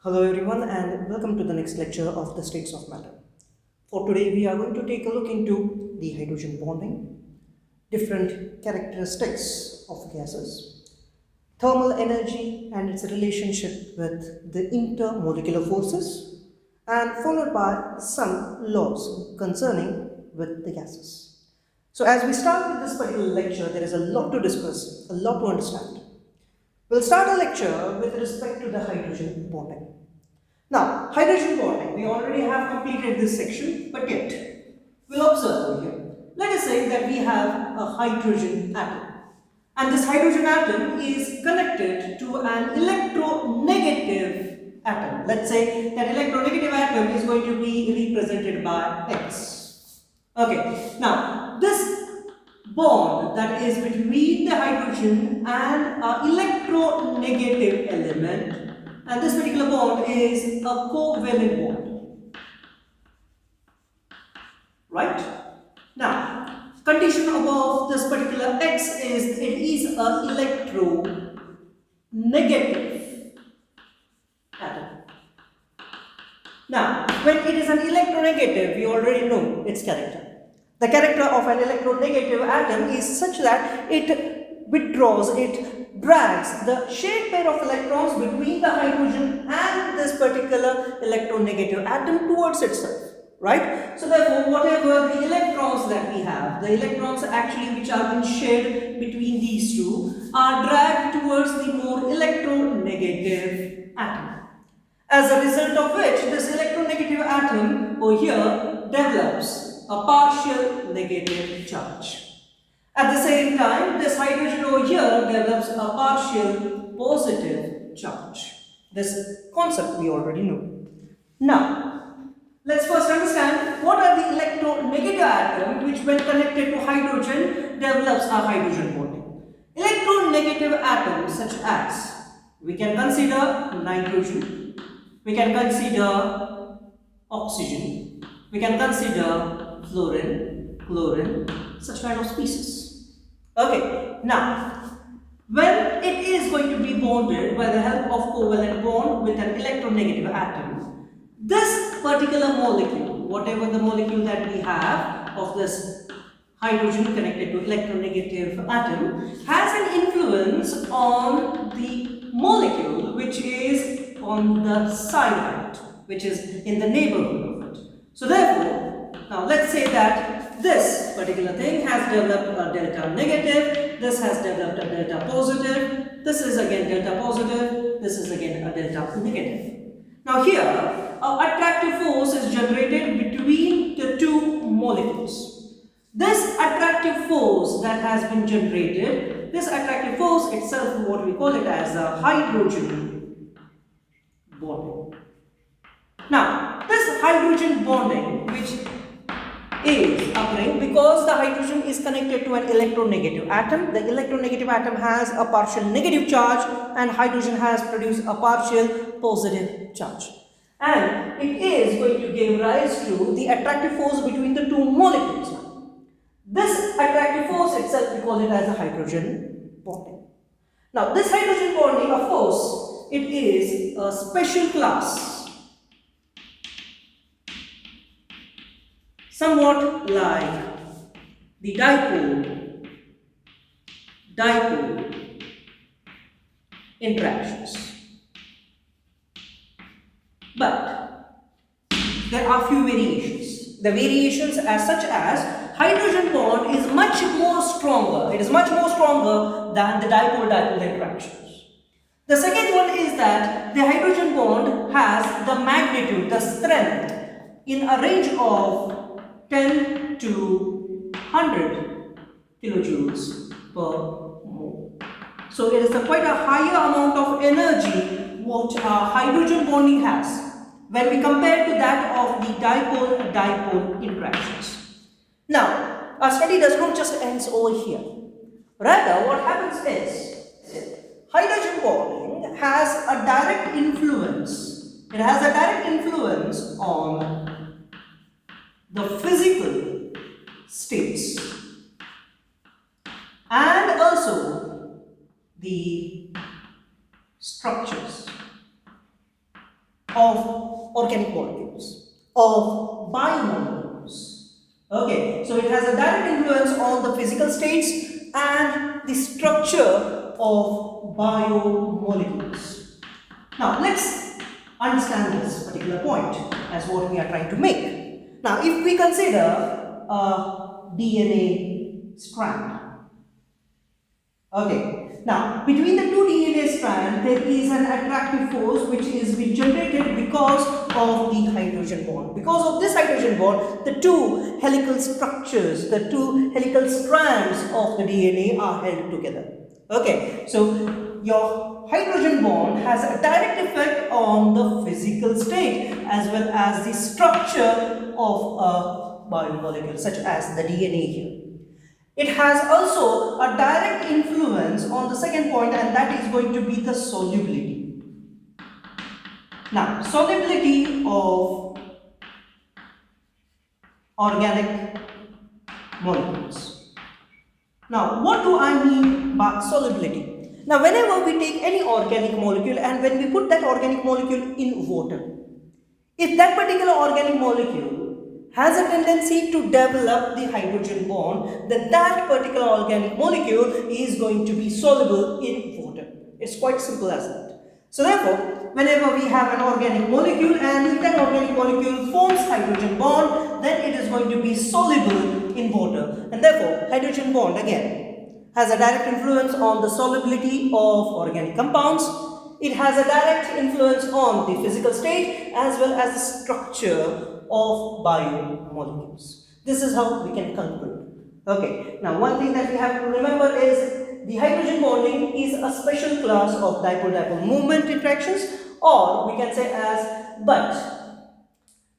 Hello everyone and welcome to the next lecture of the states of matter. For today we are going to take a look into the hydrogen bonding, different characteristics of gases, thermal energy and its relationship with the intermolecular forces, and followed by some laws concerning with the gases. So as we start with this particular lecture, there is a lot to discuss, a lot to understand. We'll start a lecture with respect to the hydrogen bonding. Now, hydrogen bonding, we already have completed this section, but yet, we'll observe over here. Let us say that we have a hydrogen atom, and this hydrogen atom is connected to an electronegative atom. Let's say that electronegative atom is going to be represented by X. Okay, now, this bond that is between the hydrogen and an electronegative element, and this particular bond is a covalent bond, right? Now, condition above this particular X is it is an electronegative atom. Now, when it is an electronegative, we already know its character. The character of an electronegative atom is such that it withdraws, it drags the shared pair of electrons between the hydrogen and this particular electronegative atom towards itself, right? So therefore, whatever the electrons that we have, the electrons actually which are being shared between these two are dragged towards the more electronegative atom. As a result of which, this electronegative atom over here develops a partial negative charge. At the same time, this hydrogen over here develops a partial positive charge. This concept we already know. Now, let's first understand what are the electronegative atoms which when connected to hydrogen develops a hydrogen bonding. Electronegative atoms such as, we can consider nitrogen, we can consider oxygen, we can consider fluorine, chlorine, such kind of species. Okay, now, when it is going to be bonded by the help of covalent bond with an electronegative atom, this particular molecule, whatever the molecule that we have of this hydrogen connected to electronegative atom, has an influence on the molecule which is on the side, which is in the neighborhood of it. So therefore, now let's say that this particular thing has developed a delta negative, this has developed a delta positive, this is again delta positive, this is again a delta negative. Now here, an attractive force is generated between the two molecules. This attractive force that has been generated, this attractive force itself, what we call it as a hydrogen bonding. Now, this hydrogen bonding, which is occurring because the hydrogen is connected to an electronegative atom. The electronegative atom has a partial negative charge and hydrogen has produced a partial positive charge. And it is going to give rise to the attractive force between the two molecules. This attractive force itself we call it as a hydrogen bonding. Now this hydrogen bonding, of course, it is a special class, somewhat like the dipole interactions. But there are few variations. The variations as such as hydrogen bond is much more stronger. It is much more stronger than the dipole interactions. The second one is that the hydrogen bond has the magnitude, the strength in a range of 10 to 100 kilojoules per mole. So it is quite a higher amount of energy what hydrogen bonding has when we compare to that of the dipole interactions. Now, our study does not just end over here. Rather, what happens is hydrogen bonding has a direct influence. It has a direct influence on the physical states and also the structures. of organic molecules, of biomolecules. Okay, so it has a direct influence on the physical states and the structure of biomolecules. Now let's understand this particular point as what we are trying to make. Now if we consider a DNA strand, okay, now between the two DNA strands there is an attractive force which is being generated because of the hydrogen bond. Because of this hydrogen bond, the two helical structures, the two helical strands of the DNA are held together. Okay, so your hydrogen bond has a direct effect on the physical state as well as the structure of a biomolecule such as the DNA here. It has also a direct influence on the second point, and that is going to be the solubility. Now, solubility of organic molecules. Now, what do I mean by solubility? Now, whenever we take any organic molecule and when we put that organic molecule in water, if that particular organic molecule has a tendency to develop the hydrogen bond, then that particular organic molecule is going to be soluble in water. It's quite simple as that. So therefore, whenever we have an organic molecule and if that organic molecule forms hydrogen bond, then it is going to be soluble in water. And therefore, hydrogen bond again has a direct influence on the solubility of organic compounds. It has a direct influence on the physical state as well as the structure of biomolecules. This is how we can conclude. Okay, now one thing that we have to remember is the hydrogen bonding is a special class of dipole-dipole moment interactions, or we can say as, but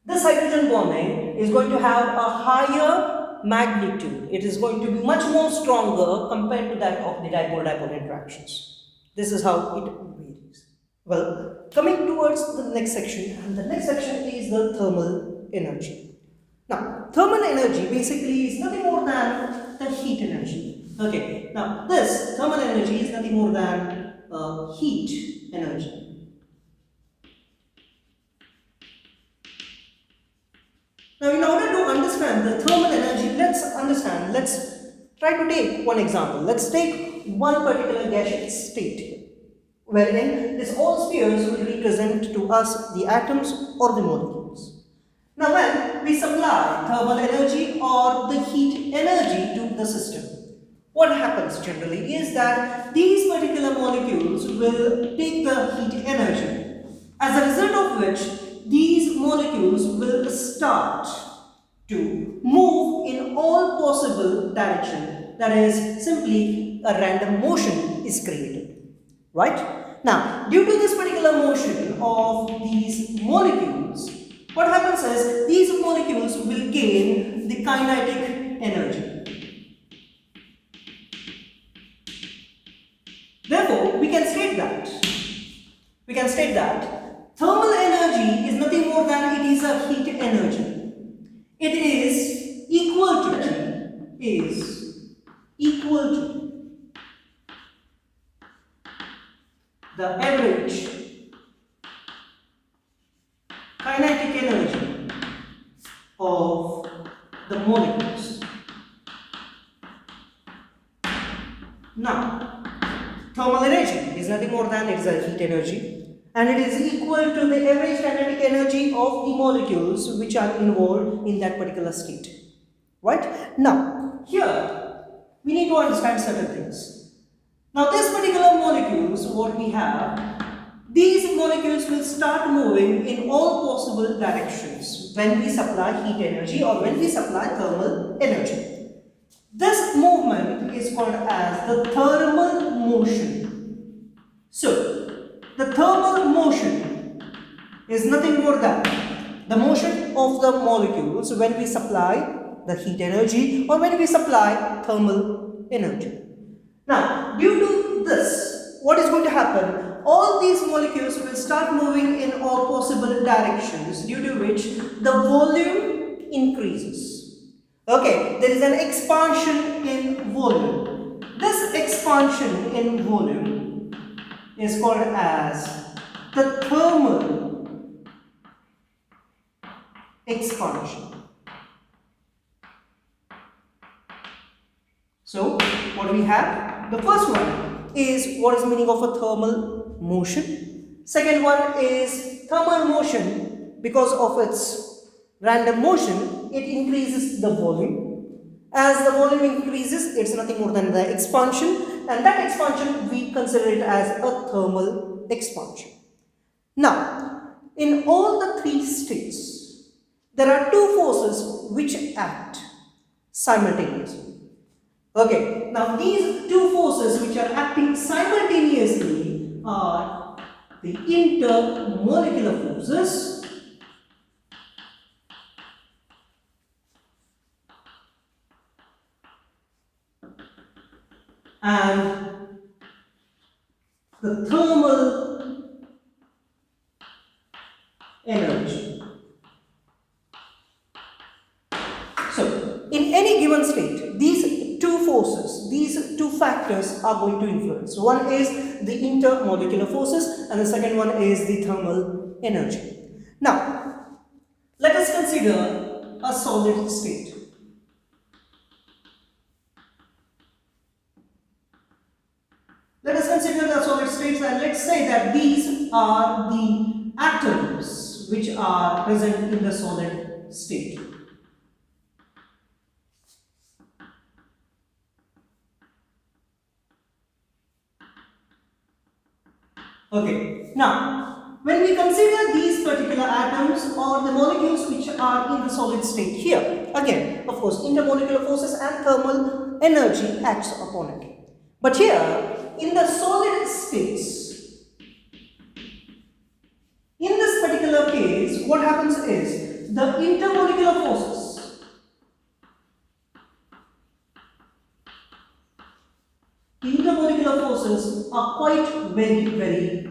this hydrogen bonding is going to have a higher magnitude. It is going to be much more stronger compared to that of the dipole-dipole interactions. This is how it varies. Well, coming towards the next section, and the next section is the thermal energy. Now, thermal energy basically is nothing more than the heat energy. Okay, now this thermal energy is nothing more than heat energy. Now, in order to understand the thermal energy, let's try to take one example. Let's take one particular gaseous state, wherein this all spheres will represent to us the atoms or the molecules. Now when we supply thermal energy or the heat energy to the system, what happens generally is that these particular molecules will take the heat energy, as a result of which these molecules will start to move in all possible directions. That is, simply a random motion is created, right? Now, due to this particular motion of these molecules, what happens is these molecules will gain the kinetic energy. Therefore, we can state that thermal energy is nothing more than it is a heat energy. It is equal to the average kinetic energy of the molecules. Now, thermal energy is nothing more than it is a heat energy, and it is equal to the average kinetic energy of the molecules which are involved in that particular state. Right? Now, here we need to understand certain things. Now, this particular molecules, what we have, these molecules will start moving in all possible directions when we supply heat energy or when we supply thermal energy. This movement is called as the thermal motion. So, the thermal motion is nothing more than the motion of the molecules when we supply the heat energy or when we supply thermal energy. Now, due to this, what is going to happen? All these molecules will start moving in all possible directions, due to which the volume increases. Okay, there is an expansion in volume. This expansion in volume is called as the thermal expansion. So what we have, the first one is what is the meaning of a thermal motion. Second one is thermal motion, because of its random motion it increases the volume. As the volume increases, it's nothing more than the expansion, and that expansion we consider it as a thermal expansion. Now, in all the three states, there are two forces which act simultaneously. Okay, now these two forces which are acting simultaneously are the intermolecular forces and the thermal energy. So, in any given state, these two forces, these two factors are going to influence. One is the intermolecular forces and the second one is the thermal energy. Now, let us consider a solid state. Let us consider the solid states, and let's say that these are the atoms which are present in the solid state. Okay, now when we consider these particular atoms or the molecules which are in the solid state here, again, of course, intermolecular forces and thermal energy acts upon it. But here, in the solid states, in this particular case, what happens is the intermolecular forces are quite very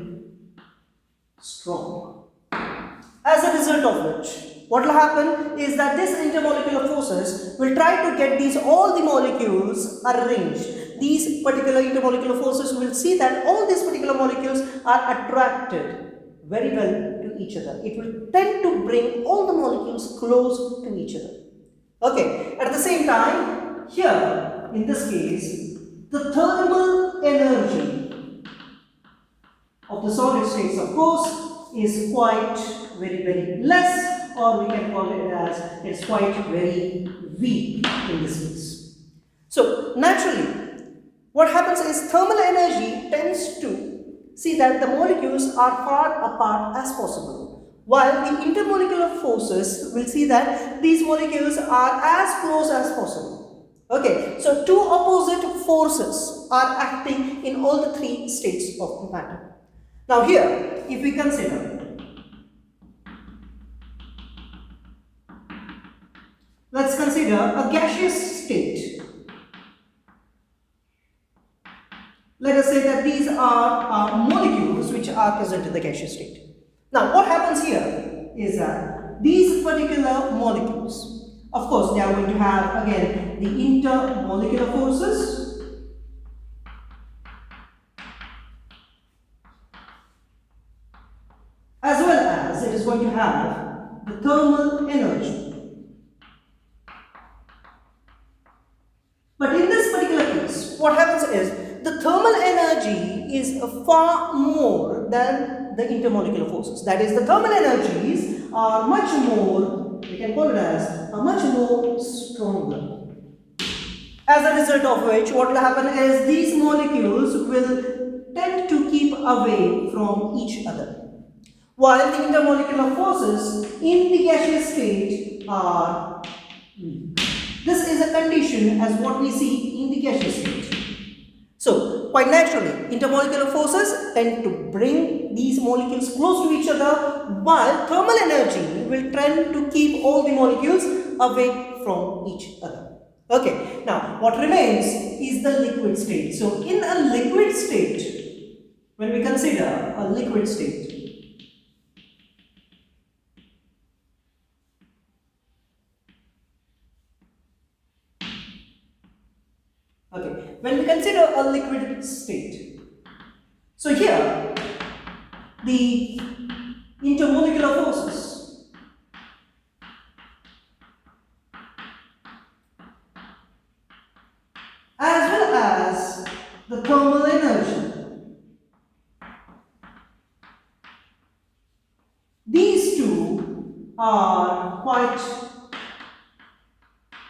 strong. As a result of which, what will happen is that this intermolecular forces will try to get all the molecules arranged. These particular intermolecular forces will see that all these particular molecules are attracted very well to each other. It will tend to bring all the molecules close to each other. Okay, at the same time, here in this case, the thermal energy of the solid states, of course, is quite very less, or we can call it as it's quite very weak in this case. So naturally, what happens is thermal energy tends to see that the molecules are far apart as possible, while the intermolecular forces will see that these molecules are as close as possible. Okay, so two opposite forces are acting in all the three states of the matter. Now here, if we consider, let's consider a gaseous state. Let us say that these are molecules which are present in the gaseous state. Now what happens here is that these particular molecules, of course, they are going to have again the intermolecular forces as well as it is going to have the thermal energy. But in this particular case, what happens is the thermal energy is far more than the intermolecular forces. That is, the thermal energies are much more, we can call it as, are much more stronger. As a result of which, what will happen is these molecules will tend to keep away from each other, while the intermolecular forces in the gaseous state are weak. This is a condition as what we see in the gaseous state. So, quite naturally, intermolecular forces tend to bring these molecules close to each other, while thermal energy will tend to keep all the molecules away from each other. Okay, now what remains is the liquid state. So, in a liquid state, when we consider a liquid state, okay, when we consider a liquid state, so here the intermolecular forces these two are quite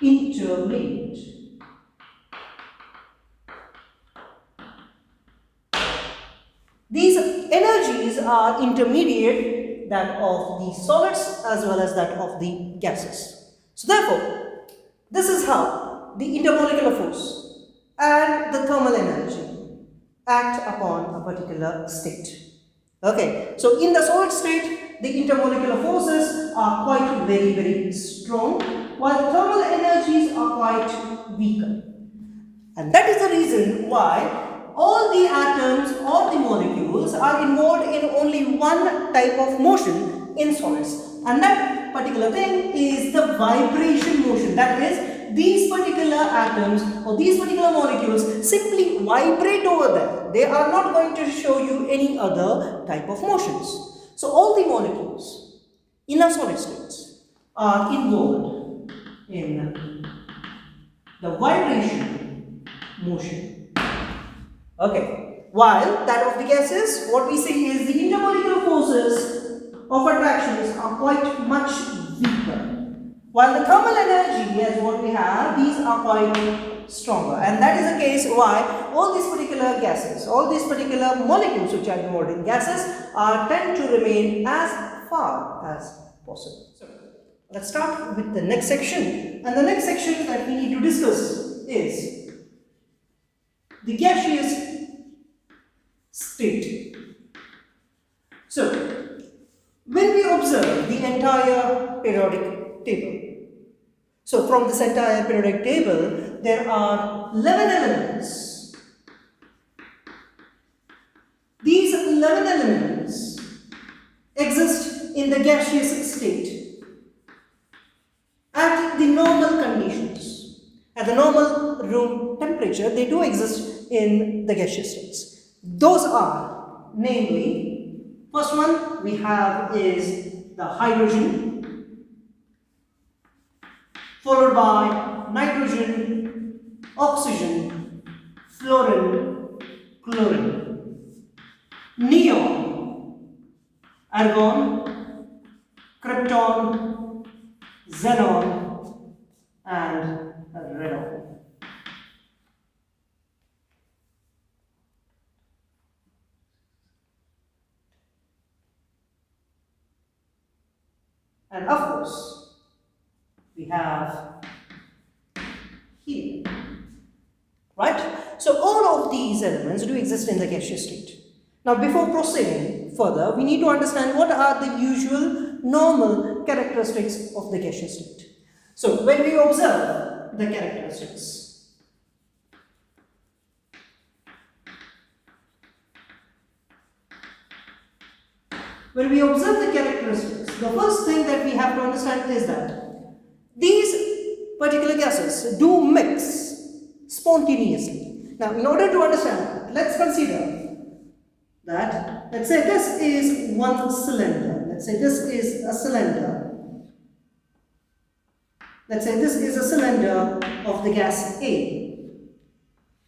intermediate. These energies are intermediate, that of the solids as well as that of the gases. So therefore, this is how the intermolecular force and the thermal energy act upon a particular state. Okay, so in the solid state, the intermolecular forces are quite very strong, while the thermal energies are quite weaker. And that is the reason why all the atoms or the molecules are involved in only one type of motion in solids. And that particular thing is the vibration motion. That is, these particular atoms or these particular molecules simply vibrate over there. They are not going to show you any other type of motions. So all the molecules in a solid state are involved in the vibration motion. Okay, while that of the gases, what we see is the intermolecular forces of attractions are quite much weaker, while the thermal energy, as what we have, these are quite stronger. And that is the case why all these particular gases, all these particular molecules which are involved in gases tend to remain as far as possible. So let's start with the next section, and the next section that we need to discuss is the gaseous state. So, when we observe the entire periodic table, so from this entire periodic table, there are 11 elements. These 11 elements exist in the gaseous state at the normal conditions. At the normal room temperature, they do exist in the gaseous states. Those are, namely, first one we have is the hydrogen, followed by nitrogen, oxygen, fluorine, chlorine, neon, argon, krypton, xenon, and radon. And of course, we have helium, right? So all of these elements do exist in the gaseous state. Now, before proceeding further, we need to understand what are the usual normal characteristics of the gaseous state. So when we observe the characteristics, the first thing that we have to understand is that these particular gases do mix spontaneously. Now, in order to understand that, let's consider that, let's say this is one cylinder. Let's say this is a cylinder. Let's say this is a cylinder of the gas A,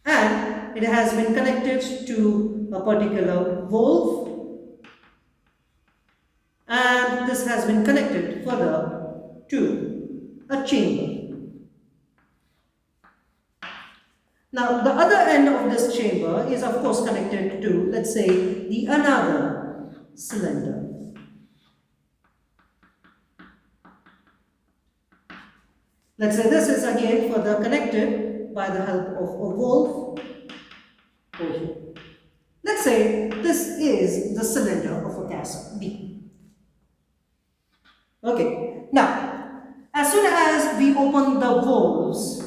and it has been connected to a particular valve, and this has been connected further to a chamber. Now, the other end of this chamber is of course connected to, let's say, the another cylinder. Let's say this is again further connected by the help of a valve over here. Let's say this is the cylinder of a gas B. Okay, now as soon as we open the valves,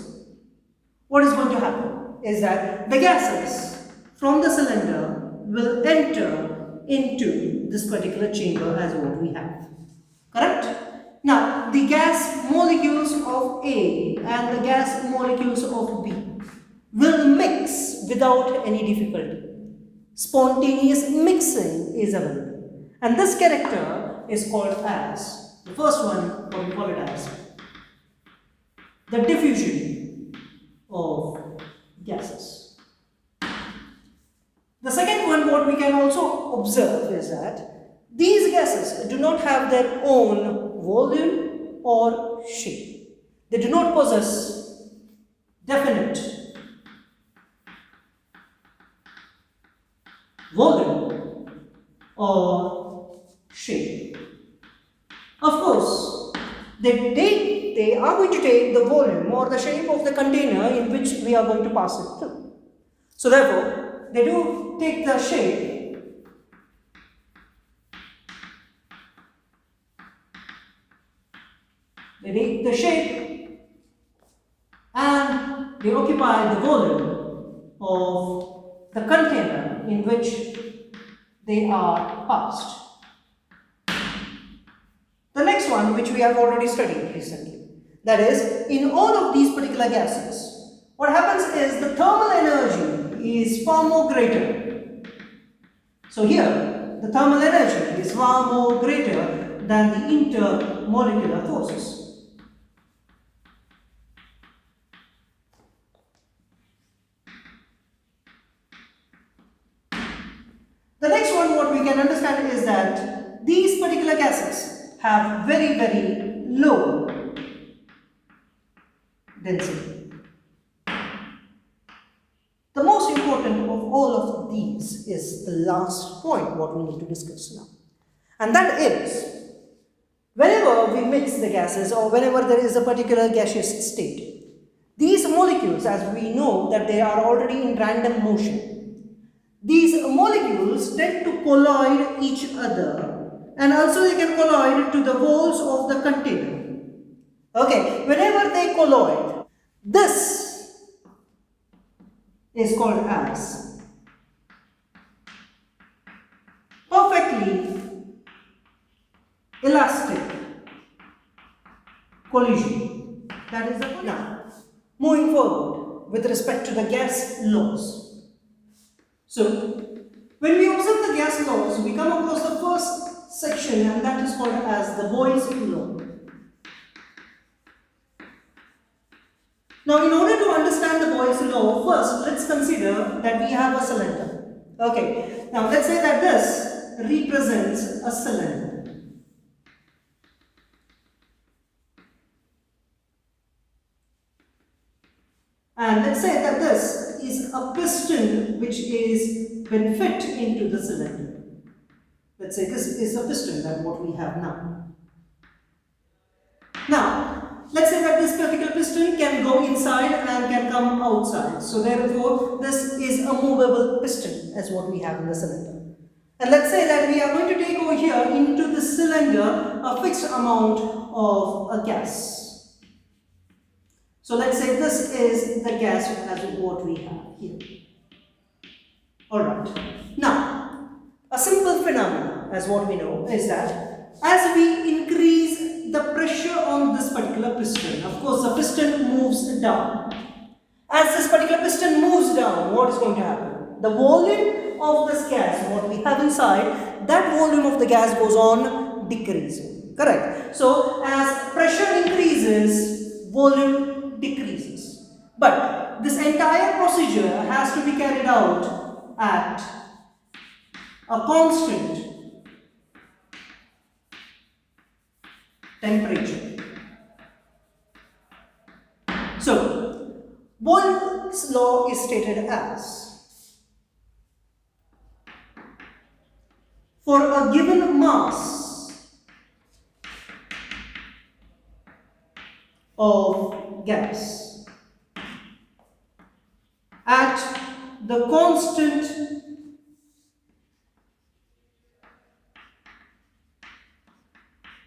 what is going to happen is that the gases from the cylinder will enter into this particular chamber as what we have. Correct? Now, the gas molecules of A and the gas molecules of B will mix without any difficulty. Spontaneous mixing is available. And this character is called as, the first one, what we call it as, the diffusion of gases. The second one, what we can also observe is that These gases do not have their own volume or shape. They do not possess definite volume or shape. Of course, they are going to take the volume or the shape of the container in which we are going to pass it through. So therefore, they do take the shape and they occupy the volume of the container in which they are passed. The next one, which we have already studied recently, that is, in all of these particular gases, what happens is the thermal energy is far more greater. So here, the thermal energy is far more greater than the intermolecular forces. The next one, what we can understand is that these particular gases have very, very low density. The most important of all of these is the last point what we need to discuss now. And that is, whenever we mix the gases or whenever there is a particular gaseous state, these molecules, as we know that they are already in random motion, these molecules tend to colloid each other, and also they can colloid to the walls of the container. Okay, whenever they colloid, this is called as perfectly elastic collision. That is the point. Now, moving forward with respect to the gas laws. So, when we observe the gas laws, we come across the first section, and that is called as the Boyles law. Now, in order to understand the Boyles law, first let's consider that we have a cylinder. Okay, now let's say that this represents a cylinder. And let's say that this is a piston which is been fit into the cylinder. Let's say this is a piston, that what we have now. Now, let's say that this particular piston can go inside and can come outside. So therefore, this is a movable piston as what we have in the cylinder. And let's say that we are going to take over here into the cylinder a fixed amount of a gas. So let's say this is the gas as what we have here. Alright. Now, a simple phenomenon as what we know is that as we increase the pressure on this particular piston, of course the piston moves down. As this particular piston moves down, what is going to happen? The volume of this gas, what we have inside, that volume of the gas goes on decreasing. Correct? So, as pressure increases, volume decreases. But this entire procedure has to be carried out at a constant temperature. So, Boyle's law is stated as, for a given mass of gas at the constant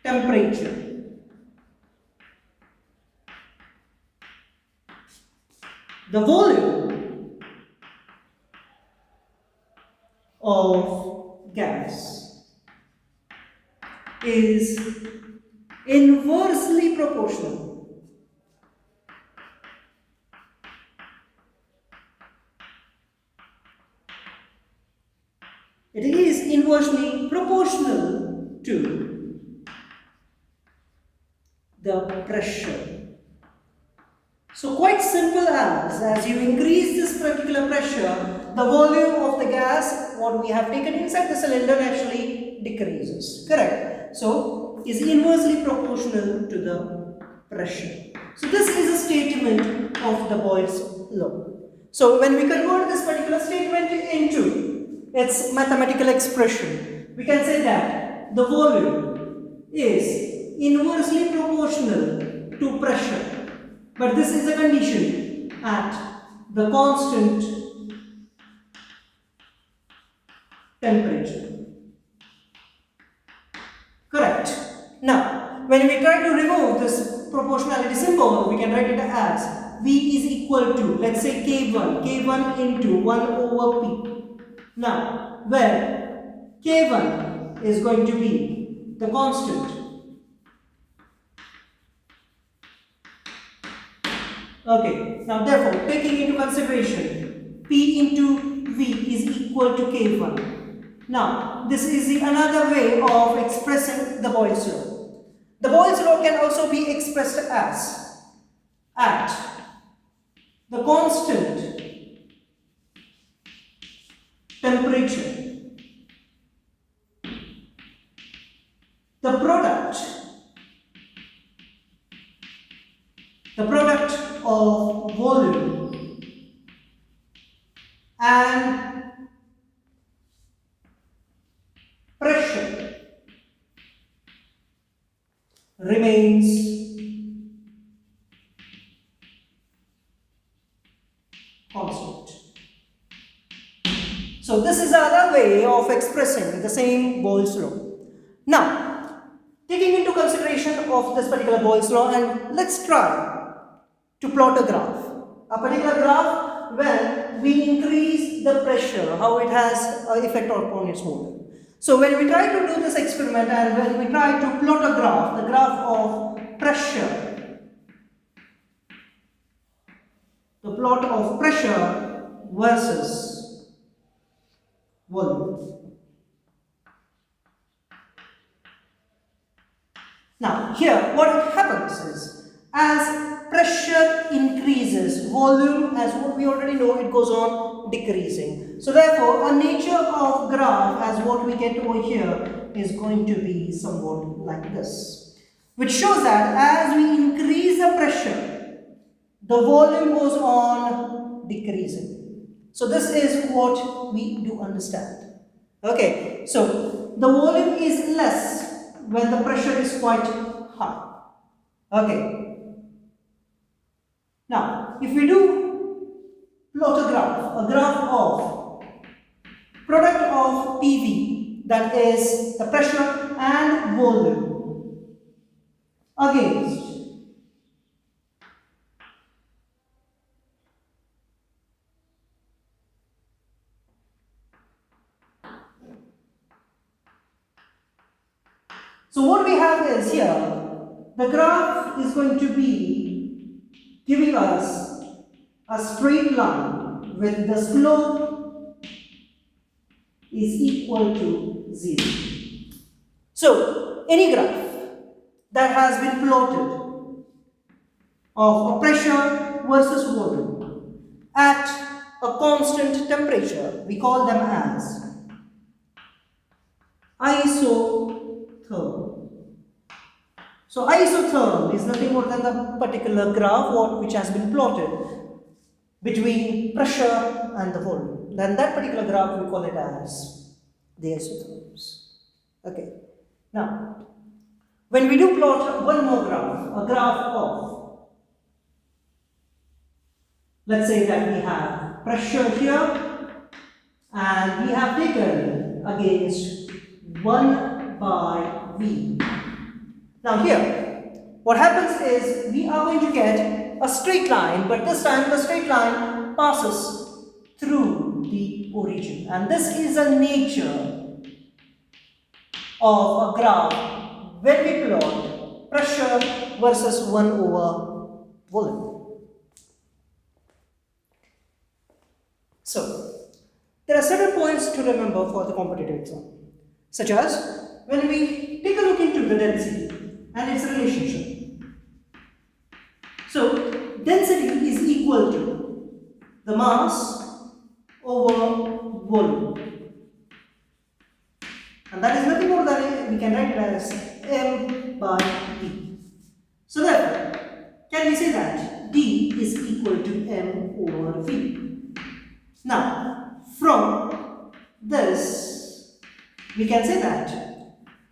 temperature, the volume of gas is inversely proportional to the pressure. So quite simple, as you increase this particular pressure, the volume of the gas what we have taken inside the cylinder actually decreases. Correct. So is inversely proportional to the pressure. So this is a statement of the Boyle's law. So when we convert this particular statement into its mathematical expression, we can say that the volume is inversely proportional to pressure, but this is a condition at the constant temperature. Correct. Now, when we try to remove this proportionality symbol, we can write it as V is equal to, let's say K1 into 1 over P. Now, where K1 is going to be the constant. Okay, now therefore, taking into consideration P into V is equal to K1. Now, this is another way of expressing the Boyle's law. The Boyle's law can also be expressed as at the constant temperature, the product of volume and pressure remains constant. So this is another way of expressing the same Boyle's law. Now, taking into consideration of this particular Boyle's law, and let's try to plot a graph. A particular graph when we increase the pressure, how it has an effect upon its volume. So when we try to do this experiment and when we try to plot a graph, the graph of pressure, the plot of pressure versus volume. Now here what happens is, as pressure increases, volume, as what we already know, it goes on decreasing. So therefore, a nature of graph as what we get over here is going to be somewhat like this, which shows that as we increase the pressure, the volume goes on decreasing. So this is what we do understand. Okay, so the volume is less when the pressure is quite high. Okay. Now, if we do plot a graph of product of PV, that is the pressure and volume, against so what we have is here, the graph is going to be giving us a straight line with the slope is equal to 0. So, any graph that has been plotted of a pressure versus volume at a constant temperature, we call them as isothermal. So isothermal is nothing more than the particular graph which has been plotted between pressure and the volume. Then that particular graph we call it as the isotherms. Okay. Now, when we do plot one more graph, a graph of, let's say that we have pressure here and we have taken against 1 by V. Now here, what happens is we are going to get a straight line, but this time the straight line passes through the origin. And this is a nature of a graph when we plot pressure versus 1 over volume. So, there are certain points to remember for the competitive exam, such as when we take a look into the density and its relationship. So, density is equal to the mass over volume. And that is nothing more than, we can write it as m by d. So therefore, can we say that d is equal to m over v? Now, from this, we can say that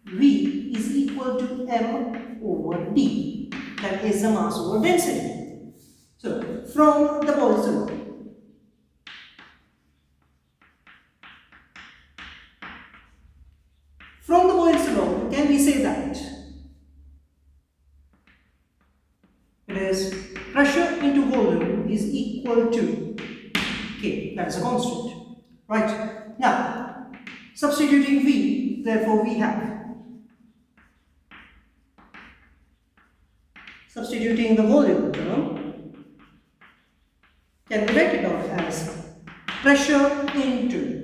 v is equal to m over d. That is the mass over density. So, from the Boyle's law, can we say that it is pressure into volume is equal to K, that is a constant, right? Now, substituting V, therefore we have, substituting the volume term, can be written down as pressure into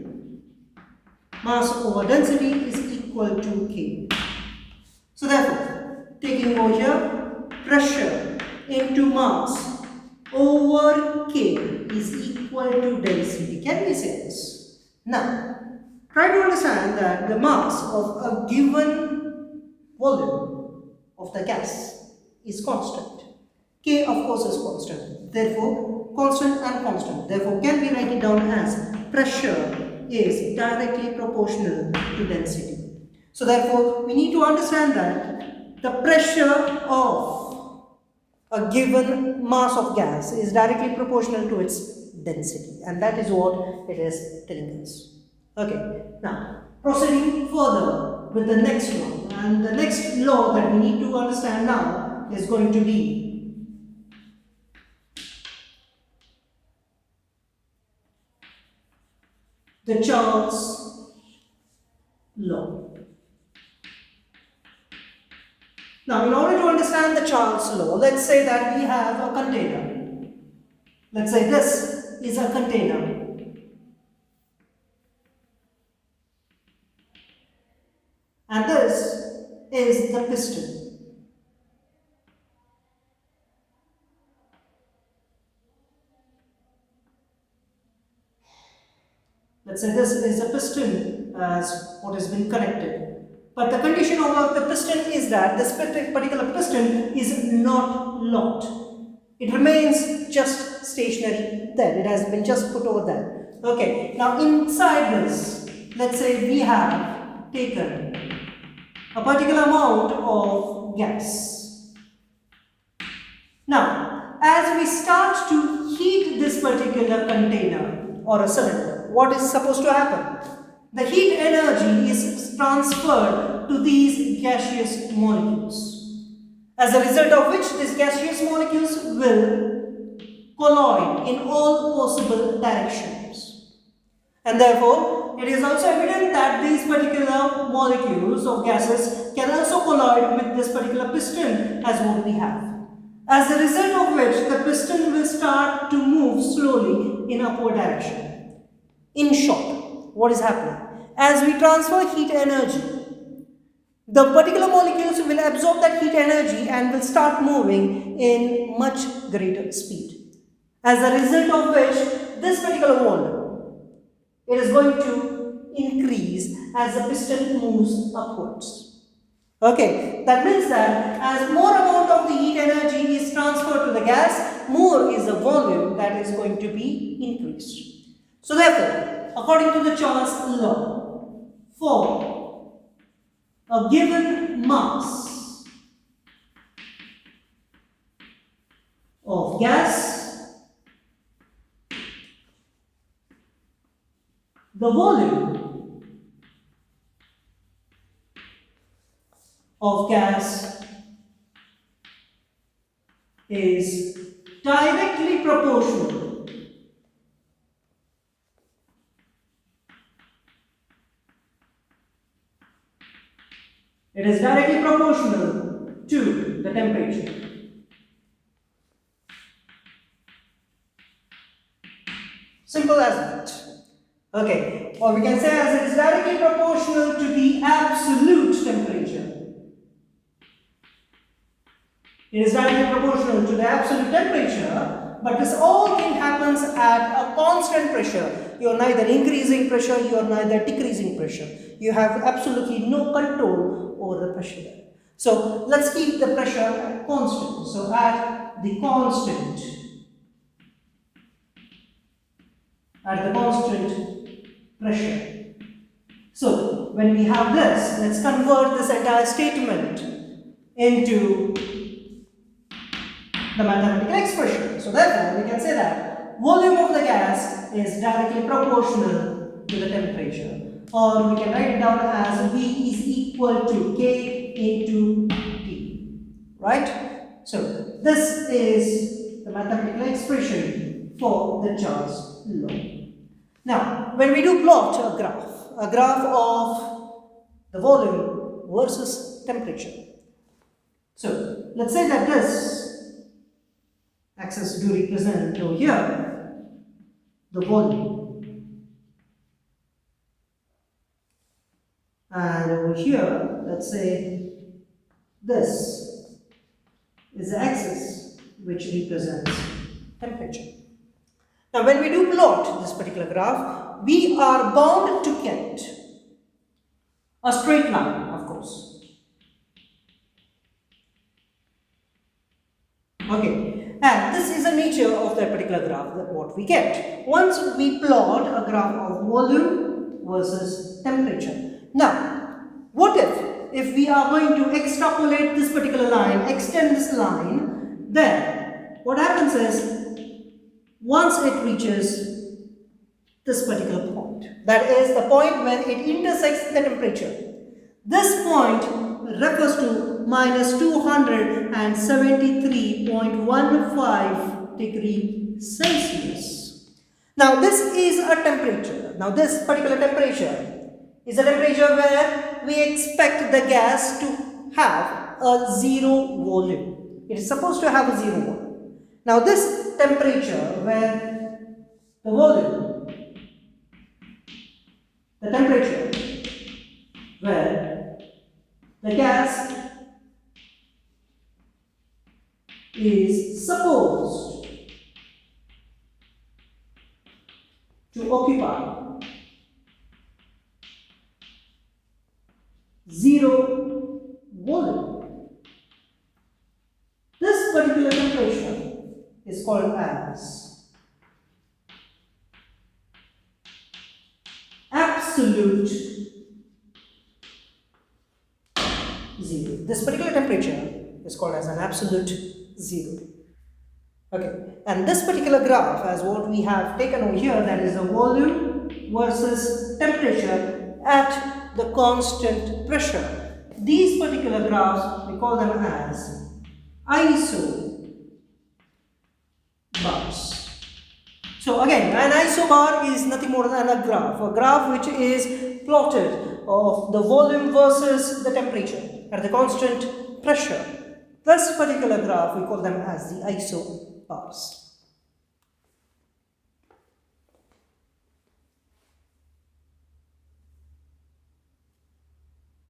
mass over density is equal to K. So therefore, taking over here, pressure into mass over K is equal to density. Can we say this? Now, try to understand that the mass of a given volume of the gas is constant. K of course is constant. Therefore, constant and constant. Therefore, can we write it down as pressure is directly proportional to density. So therefore, we need to understand that the pressure of a given mass of gas is directly proportional to its density, and that is what it is telling us. Okay, now proceeding further with the next law, and the next law that we need to understand now is going to be the Charles law. Now, in order to understand the Charles law, let's say that we have a container. Let's say this is a container. And this is the piston. Let's say this is a piston as what has been connected. But the condition of the piston is that this particular piston is not locked. It remains just stationary there. It has been just put over there. Okay, now inside this, let's say we have taken a particular amount of gas. Now, as we start to heat this particular container or a cylinder, what is supposed to happen? The heat energy is transferred to these gaseous molecules, as a result of which these gaseous molecules will colloid in all possible directions. And therefore, it is also evident that these particular molecules of gases can also colloid with this particular piston as what we have. As a result of which, the piston will start to move slowly in upward direction. In short, what is happening? As we transfer heat energy, the particular molecules will absorb that heat energy and will start moving in much greater speed. As a result of which, this particular volume, it is going to increase as the piston moves upwards. Okay, that means that as more amount of the heat energy is transferred to the gas, more is the volume that is going to be increased. So therefore, according to the Charles law, for a given mass of gas, the volume of gas is directly proportional to the temperature. Simple as that. Okay, or we can say as it is directly proportional to the absolute temperature. It is directly proportional to the absolute temperature. But this all thing happens at a constant pressure. You are neither increasing pressure, you are neither decreasing pressure. You have absolutely no control over the pressure there. So let's keep the pressure at constant. So at the constant pressure. So when we have this, let's convert this entire statement into the mathematical expression. So therefore, we can say that volume of the gas is directly proportional to the temperature. Or we can write it down as V is equal to K into T. Right? So this is the mathematical expression for the Charles law. Now, when we do plot a graph of the volume versus temperature. So let's say that this axis do represent over here the volume, and over here let's say this is the axis which represents temperature. Now when we do plot this particular graph, we are bound to get a straight line, of course. Okay, and this is the nature of that particular graph, that what we get once we plot a graph of volume versus temperature. Now, what if we are going to extrapolate this particular line, extend this line, then what happens is once it reaches this particular point, that is the point where it intersects the temperature. This point refers to minus 273.15 degrees Celsius. Now this is a temperature. Now this particular temperature is a temperature where we expect the gas to have a zero volume. It is supposed to have a zero volume. Now this temperature where the volume, the temperature where the gas is supposed to occupy zero volume. This particular temperature is called as absolute zero. This particular temperature is called as an absolute zero. Okay, and this particular graph, as what we have taken over here, that is the volume versus temperature at the constant pressure. These particular graphs, we call them as isobars. So again, an isobar is nothing more than a graph which is plotted of the volume versus the temperature at the constant pressure. This particular graph, we call them as the isobars.